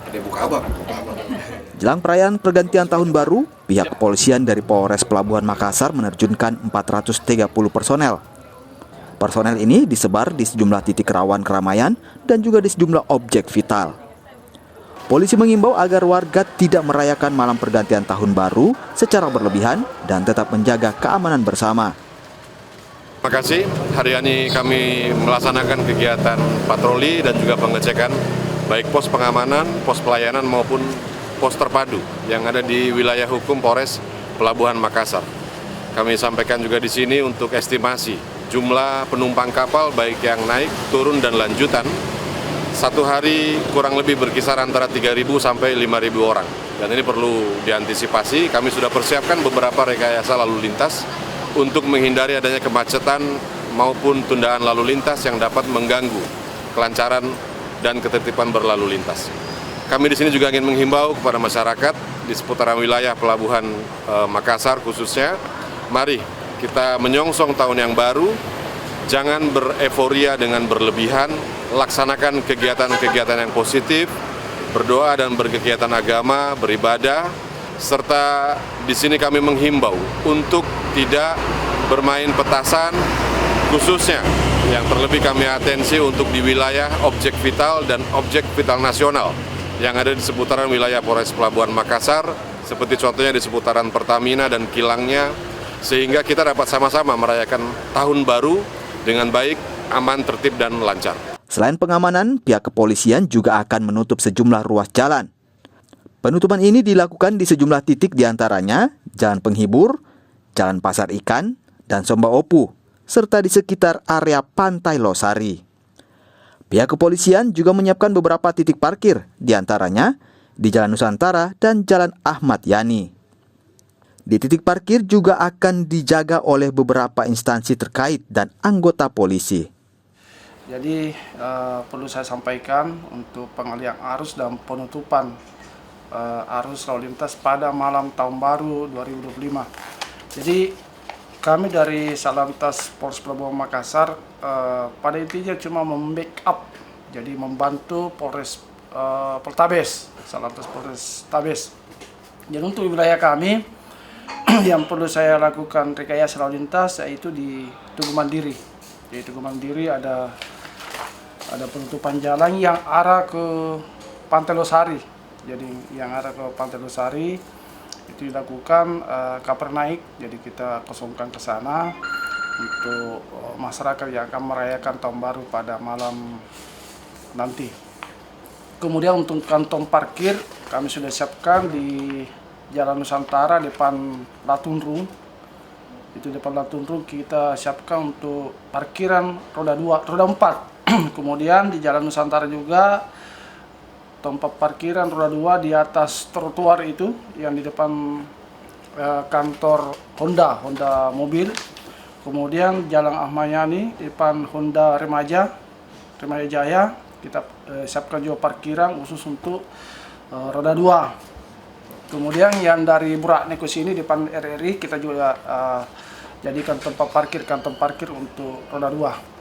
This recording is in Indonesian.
Ada buka abang. Jelang perayaan pergantian tahun baru, pihak kepolisian dari Polres Pelabuhan Makassar menerjunkan 430 personel. Personel ini disebar di sejumlah titik rawan keramaian dan juga di sejumlah objek vital. Polisi mengimbau agar warga tidak merayakan malam pergantian tahun baru secara berlebihan dan tetap menjaga keamanan bersama. Terima kasih. Hari ini kami melaksanakan kegiatan patroli dan juga pengecekan baik pos pengamanan, pos pelayanan maupun pos terpadu yang ada di wilayah hukum Polres Pelabuhan Makassar. Kami sampaikan juga di sini untuk estimasi jumlah penumpang kapal baik yang naik, turun dan lanjutan. Satu hari kurang lebih berkisar antara 3.000 sampai 5.000 orang. Dan ini perlu diantisipasi. Kami sudah persiapkan beberapa rekayasa lalu lintas untuk menghindari adanya kemacetan maupun tundaan lalu lintas yang dapat mengganggu kelancaran dan ketertiban berlalu lintas. Kami di sini juga ingin menghimbau kepada masyarakat di seputaran wilayah Pelabuhan Makassar khususnya, mari kita menyongsong tahun yang baru, jangan bereforia dengan berlebihan, laksanakan kegiatan-kegiatan yang positif, berdoa dan berkegiatan agama, beribadah, serta di sini kami menghimbau untuk tidak bermain petasan, khususnya yang terlebih kami atensi untuk di wilayah objek vital dan objek vital nasional yang ada di seputaran wilayah Polres Pelabuhan Makassar, seperti contohnya di seputaran Pertamina dan kilangnya, sehingga kita dapat sama-sama merayakan tahun baru dengan baik, aman, tertib, dan lancar. Selain pengamanan, pihak kepolisian juga akan menutup sejumlah ruas jalan. Penutupan ini dilakukan di sejumlah titik diantaranya Jalan Penghibur, Jalan Pasar Ikan, dan Somba Opu, serta di sekitar area Pantai Losari. Pihak kepolisian juga menyiapkan beberapa titik parkir, diantaranya di Jalan Nusantara dan Jalan Ahmad Yani. Di titik parkir juga akan dijaga oleh beberapa instansi terkait dan anggota polisi. Jadi perlu saya sampaikan untuk pengalihan arus dan penutupan arus lalu lintas pada malam tahun baru 2025. Jadi kami dari Satlantas Polres Pelabuhan Makassar pada intinya cuma membackup, jadi membantu Polres Poltabes, Satlantas Polres Tabes. Jadi untuk wilayah kami yang perlu saya lakukan rekayasa lalu lintas yaitu di Tugu Mandiri. Di Tugu Mandiri ada penutupan jalan yang arah ke Pantai Losari. Jadi yang arah ke Pantai Losari itu dilakukan kapal naik. Jadi kita kosongkan ke sana untuk masyarakat yang akan merayakan tahun baru pada malam nanti. Kemudian untuk kantong parkir kami sudah siapkan di Jalan Nusantara depan Latunrung. Itu depan Latunrung kita siapkan untuk parkiran roda 4. Kemudian di Jalan Nusantara juga tempat parkiran roda 2 di atas trotoar itu yang di depan kantor Honda mobil. Kemudian Jalan Ahmad Yani di depan Honda Remaja Jaya kita siapkan juga parkiran khusus untuk roda 2. Kemudian yang dari Burakne ke sini depan RRI kita juga jadikan tempat parkir, kantong parkir untuk roda 2.